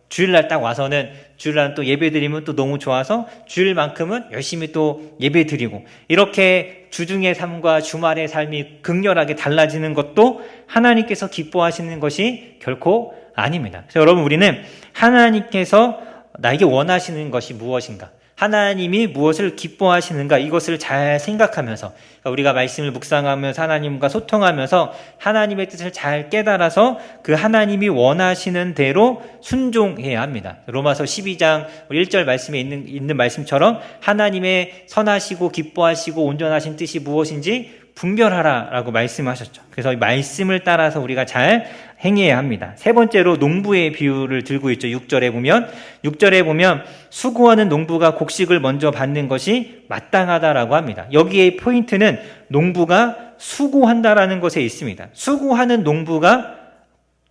주일날 딱 와서는 주일날 또 예배 드리면 또 너무 좋아서 주일만큼은 열심히 또 예배 드리고, 이렇게 주중의 삶과 주말의 삶이 극렬하게 달라지는 것도 하나님께서 기뻐하시는 것이 결코 아닙니다. 그래서 여러분, 우리는 하나님께서 나에게 원하시는 것이 무엇인가, 하나님이 무엇을 기뻐하시는가, 이것을 잘 생각하면서 우리가 말씀을 묵상하면서 하나님과 소통하면서 하나님의 뜻을 잘 깨달아서 그 하나님이 원하시는 대로 순종해야 합니다. 로마서 12장 1절 말씀에 있는 말씀처럼 하나님의 선하시고 기뻐하시고 온전하신 뜻이 무엇인지 분별하라라고 말씀하셨죠. 그래서 이 말씀을 따라서 우리가 잘 행해야 합니다. 세 번째로 농부의 비유를 들고 있죠. 6절에 보면 수고하는 농부가 곡식을 먼저 받는 것이 마땅하다라고 합니다. 여기에 포인트는 농부가 수고한다라는 것에 있습니다. 수고하는 농부가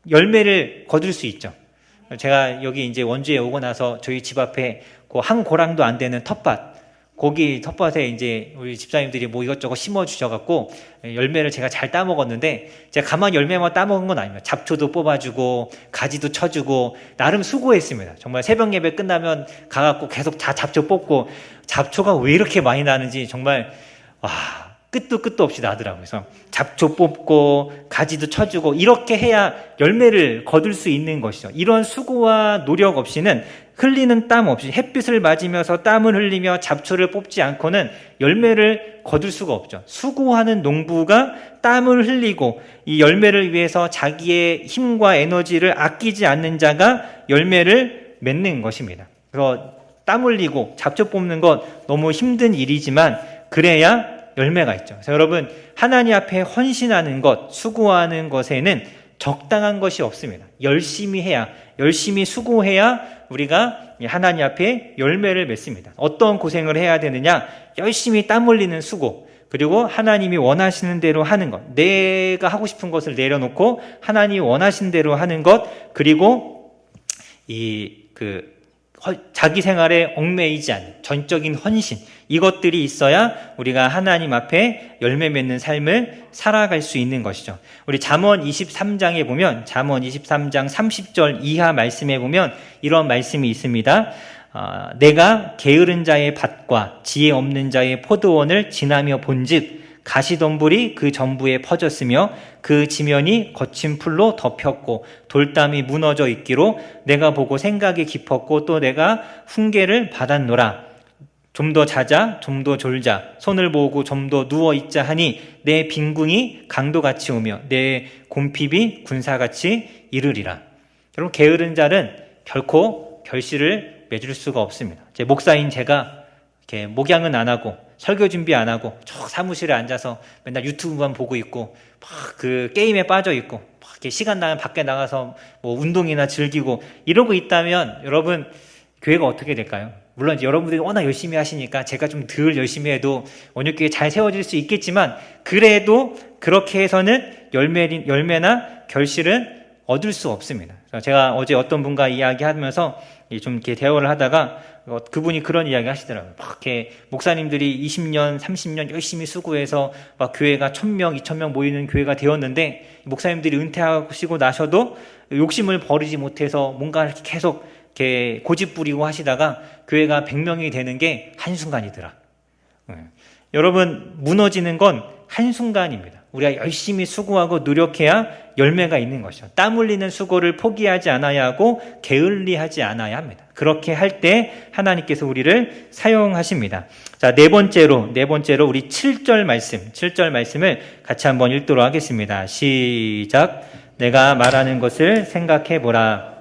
열매를 거둘 수 있죠. 제가 여기 이제 원주에 오고 나서 저희 집 앞에 그 한 고랑도 안 되는 텃밭, 거기 텃밭에 이제 우리 집사님들이 이것저것 심어 주셔갖고 열매를 제가 잘 따먹었는데, 제가 가만히 열매만 따먹은 건 아닙니다. 잡초도 뽑아주고 가지도 쳐주고 나름 수고했습니다. 정말 새벽 예배 끝나면 가갖고 계속 잡초 뽑고, 잡초가 왜 이렇게 많이 나는지 정말 끝도 없이 나더라고요. 그래서 잡초 뽑고 가지도 쳐주고 이렇게 해야 열매를 거둘 수 있는 것이죠. 이런 수고와 노력 없이는, 흘리는 땀 없이, 햇빛을 맞으면서 땀을 흘리며 잡초를 뽑지 않고는 열매를 거둘 수가 없죠. 수고하는 농부가 땀을 흘리고 이 열매를 위해서 자기의 힘과 에너지를 아끼지 않는 자가 열매를 맺는 것입니다. 그래서 땀 흘리고 잡초 뽑는 것 너무 힘든 일이지만 그래야 열매가 있죠. 그래서 여러분, 하나님 앞에 헌신하는 것, 수고하는 것에는 적당한 것이 없습니다. 열심히 수고해야 우리가 하나님 앞에 열매를 맺습니다. 어떤 고생을 해야 되느냐? 열심히 땀 흘리는 수고, 그리고 하나님이 원하시는 대로 하는 것, 내가 하고 싶은 것을 내려놓고 하나님이 원하시는 대로 하는 것, 그리고 자기 생활에 얽매이지 않는 전적인 헌신, 이것들이 있어야 우리가 하나님 앞에 열매 맺는 삶을 살아갈 수 있는 것이죠. 우리 잠언 23장에 보면, 잠언 23장 30절 이하 말씀에 보면 이런 말씀이 있습니다. 내가 게으른 자의 밭과 지혜 없는 자의 포도원을 지나며 본즉 가시덤불이 그 전부에 퍼졌으며 그 지면이 거친 풀로 덮였고 돌담이 무너져 있기로 내가 보고 생각이 깊었고 또 내가 훈계를 받았노라. 좀 더 자자, 좀 더 졸자, 손을 모으고 좀 더 누워 있자 하니 내 빈궁이 강도같이 오며 내 곰핍이 군사같이 이르리라. 여러분, 게으른 자는 결코 결실을 맺을 수가 없습니다. 제 목사인 제가 이렇게 목양은 안 하고 설교 준비 안 하고 저 사무실에 앉아서 맨날 유튜브만 보고 있고 막 그 게임에 빠져 있고 막 이렇게 시간 나면 밖에 나가서 운동이나 즐기고 이러고 있다면 여러분, 교회가 어떻게 될까요? 물론 이제 여러분들이 워낙 열심히 하시니까 제가 좀 덜 열심히 해도 원육교회 잘 세워질 수 있겠지만, 그래도 그렇게 해서는 열매나 결실은 얻을 수 없습니다. 제가 어제 어떤 분과 이야기하면서 좀 이렇게 대화를 하다가 그분이 그런 이야기 하시더라고요. 막 이렇게 목사님들이 20년, 30년 열심히 수고해서 막 교회가 1000명, 2000명 모이는 교회가 되었는데, 목사님들이 은퇴하시고 나셔도 욕심을 버리지 못해서 뭔가 이렇게 계속 이렇게 고집 부리고 하시다가 교회가 100명이 되는 게 한순간이더라. 여러분, 무너지는 건 한순간입니다. 우리가 열심히 수고하고 노력해야 열매가 있는 것이죠. 땀 흘리는 수고를 포기하지 않아야 하고 게을리하지 않아야 합니다. 그렇게 할 때 하나님께서 우리를 사용하십니다. 자, 네 번째로 우리 7절 말씀을 같이 한번 읽도록 하겠습니다. 시작. 내가 말하는 것을 생각해 보라.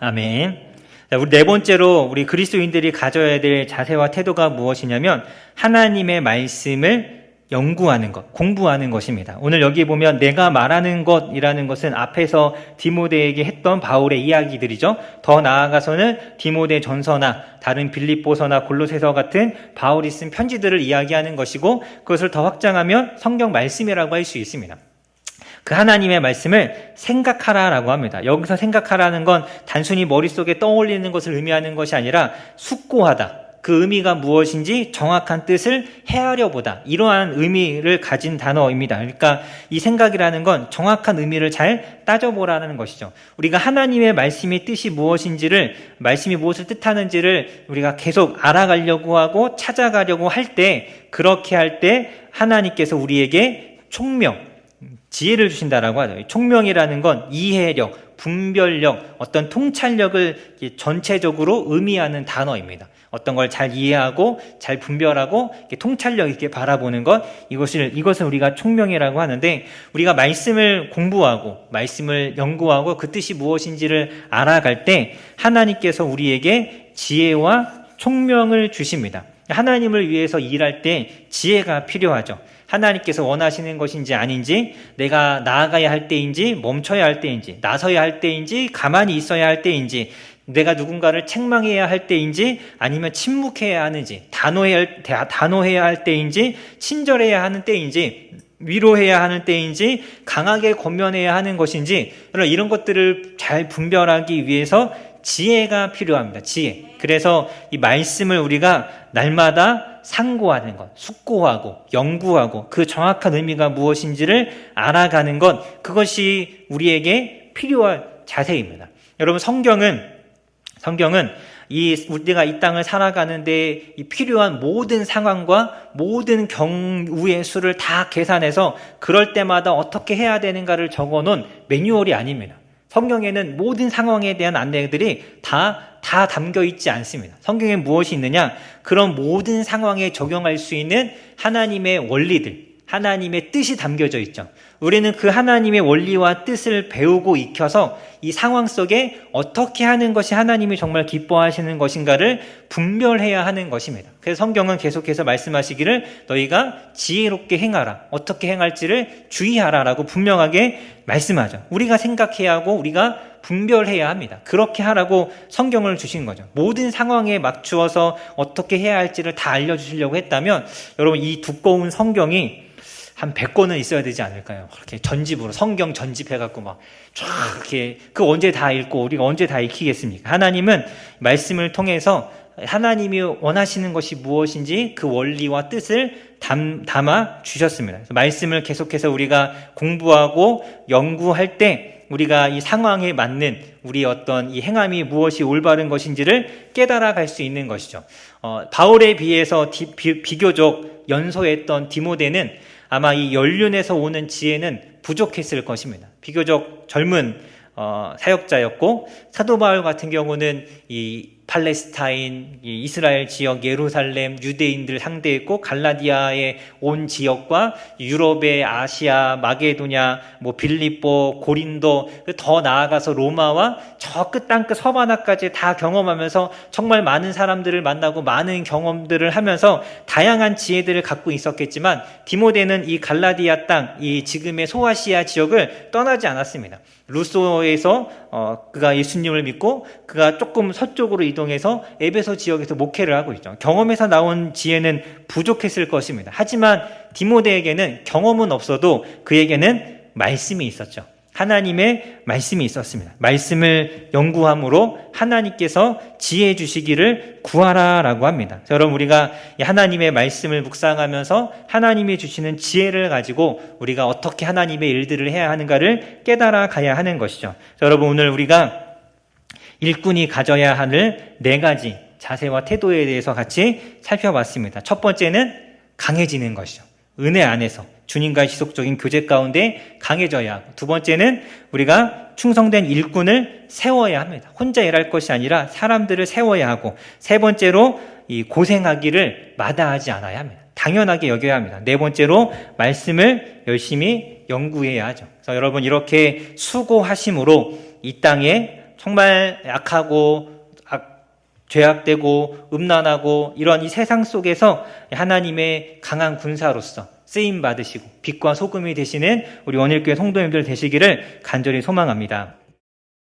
아멘. 자, 우리 네 번째로 우리 그리스도인들이 가져야 될 자세와 태도가 무엇이냐면 하나님의 말씀을 연구하는 것, 공부하는 것입니다. 오늘 여기 보면 내가 말하는 것이라는 것은 앞에서 디모데에게 했던 바울의 이야기들이죠. 더 나아가서는 디모데 전서나 다른 빌립보서나 골로새서 같은 바울이 쓴 편지들을 이야기하는 것이고, 그것을 더 확장하면 성경 말씀이라고 할 수 있습니다. 그 하나님의 말씀을 생각하라라고 합니다. 여기서 생각하라는 건 단순히 머릿속에 떠올리는 것을 의미하는 것이 아니라 숙고하다, 그 의미가 무엇인지 정확한 뜻을 헤아려 보다, 이러한 의미를 가진 단어입니다. 그러니까 이 생각이라는 건 정확한 의미를 잘 따져보라는 것이죠. 우리가 하나님의 말씀의 뜻이 무엇인지를, 말씀이 무엇을 뜻하는지를 우리가 계속 알아가려고 하고 찾아가려고 할 때, 그렇게 할 때 하나님께서 우리에게 총명, 지혜를 주신다라고 하죠. 총명이라는 건 이해력, 분별력, 어떤 통찰력을 전체적으로 의미하는 단어입니다. 어떤 걸 잘 이해하고 잘 분별하고 통찰력 있게 바라보는 것, 이것을 우리가 총명이라고 하는데, 우리가 말씀을 공부하고 말씀을 연구하고 그 뜻이 무엇인지를 알아갈 때 하나님께서 우리에게 지혜와 총명을 주십니다. 하나님을 위해서 일할 때 지혜가 필요하죠. 하나님께서 원하시는 것인지 아닌지, 내가 나아가야 할 때인지 멈춰야 할 때인지, 나서야 할 때인지 가만히 있어야 할 때인지, 내가 누군가를 책망해야 할 때인지 아니면 침묵해야 하는지, 단호해야 할 때인지 친절해야 하는 때인지, 위로해야 하는 때인지 강하게 권면해야 하는 것인지, 이런 것들을 잘 분별하기 위해서 지혜가 필요합니다. 지혜. 그래서 이 말씀을 우리가 날마다 상고하는 것, 숙고하고 연구하고 그 정확한 의미가 무엇인지를 알아가는 것, 그것이 우리에게 필요한 자세입니다. 여러분, 성경은 우리가 이 땅을 살아가는데 필요한 모든 상황과 모든 경우의 수를 다 계산해서 그럴 때마다 어떻게 해야 되는가를 적어놓은 매뉴얼이 아닙니다. 성경에는 모든 상황에 대한 안내들이 다 담겨 있지 않습니다. 성경에 무엇이 있느냐? 그런 모든 상황에 적용할 수 있는 하나님의 원리들, 하나님의 뜻이 담겨져 있죠. 우리는 그 하나님의 원리와 뜻을 배우고 익혀서 이 상황 속에 어떻게 하는 것이 하나님이 정말 기뻐하시는 것인가를 분별해야 하는 것입니다. 그래서 성경은 계속해서 말씀하시기를 너희가 지혜롭게 행하라, 어떻게 행할지를 주의하라라고 분명하게 말씀하죠. 우리가 생각해야 하고 우리가 분별해야 합니다. 그렇게 하라고 성경을 주신 거죠. 모든 상황에 맞추어서 어떻게 해야 할지를 다 알려주시려고 했다면, 여러분, 이 두꺼운 성경이 한 100권은 있어야 되지 않을까요? 그렇게 전집으로 성경 전집해갖고 막 쫙 이렇게, 그 언제 다 읽고 우리가 언제 다 익히겠습니까? 하나님은 말씀을 통해서 하나님이 원하시는 것이 무엇인지 그 원리와 뜻을 담아 주셨습니다. 그래서 말씀을 계속해서 우리가 공부하고 연구할 때 우리가 이 상황에 맞는 우리 어떤 이 행함이 무엇이 올바른 것인지를 깨달아 갈 수 있는 것이죠. 바울에 비해서 비교적 연소했던 디모데는 아마 이 연륜에서 오는 지혜는 부족했을 것입니다. 비교적 젊은 사역자였고, 사도 바울 같은 경우는 이 팔레스타인, 이 이스라엘 지역, 예루살렘, 유대인들 상대했고, 갈라디아의 온 지역과 유럽의 아시아, 마게도냐, 빌립보, 고린도, 더 나아가서 로마와 저 끝 땅끝 서바나까지 다 경험하면서 정말 많은 사람들을 만나고 많은 경험들을 하면서 다양한 지혜들을 갖고 있었겠지만, 디모데는 이 갈라디아 땅, 이 지금의 소아시아 지역을 떠나지 않았습니다. 루소에서 그가 예수님을 믿고 그가 조금 서쪽으로 이동해서 에베소 지역에서 목회를 하고 있죠. 경험에서 나온 지혜는 부족했을 것입니다. 하지만 디모데에게는 경험은 없어도 그에게는 말씀이 있었죠. 하나님의 말씀이 있었습니다. 말씀을 연구함으로 하나님께서 지혜 주시기를 구하라라고 합니다. 여러분, 우리가 하나님의 말씀을 묵상하면서 하나님이 주시는 지혜를 가지고 우리가 어떻게 하나님의 일들을 해야 하는가를 깨달아 가야 하는 것이죠. 여러분, 오늘 우리가 일꾼이 가져야 할 4가지 자세와 태도에 대해서 같이 살펴봤습니다. 첫 번째는 강해지는 것이죠. 은혜 안에서 주님과의 지속적인 교제 가운데 강해져야 하고, 두 번째는 우리가 충성된 일꾼을 세워야 합니다. 혼자 일할 것이 아니라 사람들을 세워야 하고, 세 번째로 이 고생하기를 마다하지 않아야 합니다. 당연하게 여겨야 합니다. 네 번째로 말씀을 열심히 연구해야 하죠. 그래서 여러분, 이렇게 수고하심으로 이 땅에 정말 약하고 죄악되고 음란하고 이런 이 세상 속에서 하나님의 강한 군사로서 쓰임 받으시고 빛과 소금이 되시는 우리 원일교회 성도님들 되시기를 간절히 소망합니다.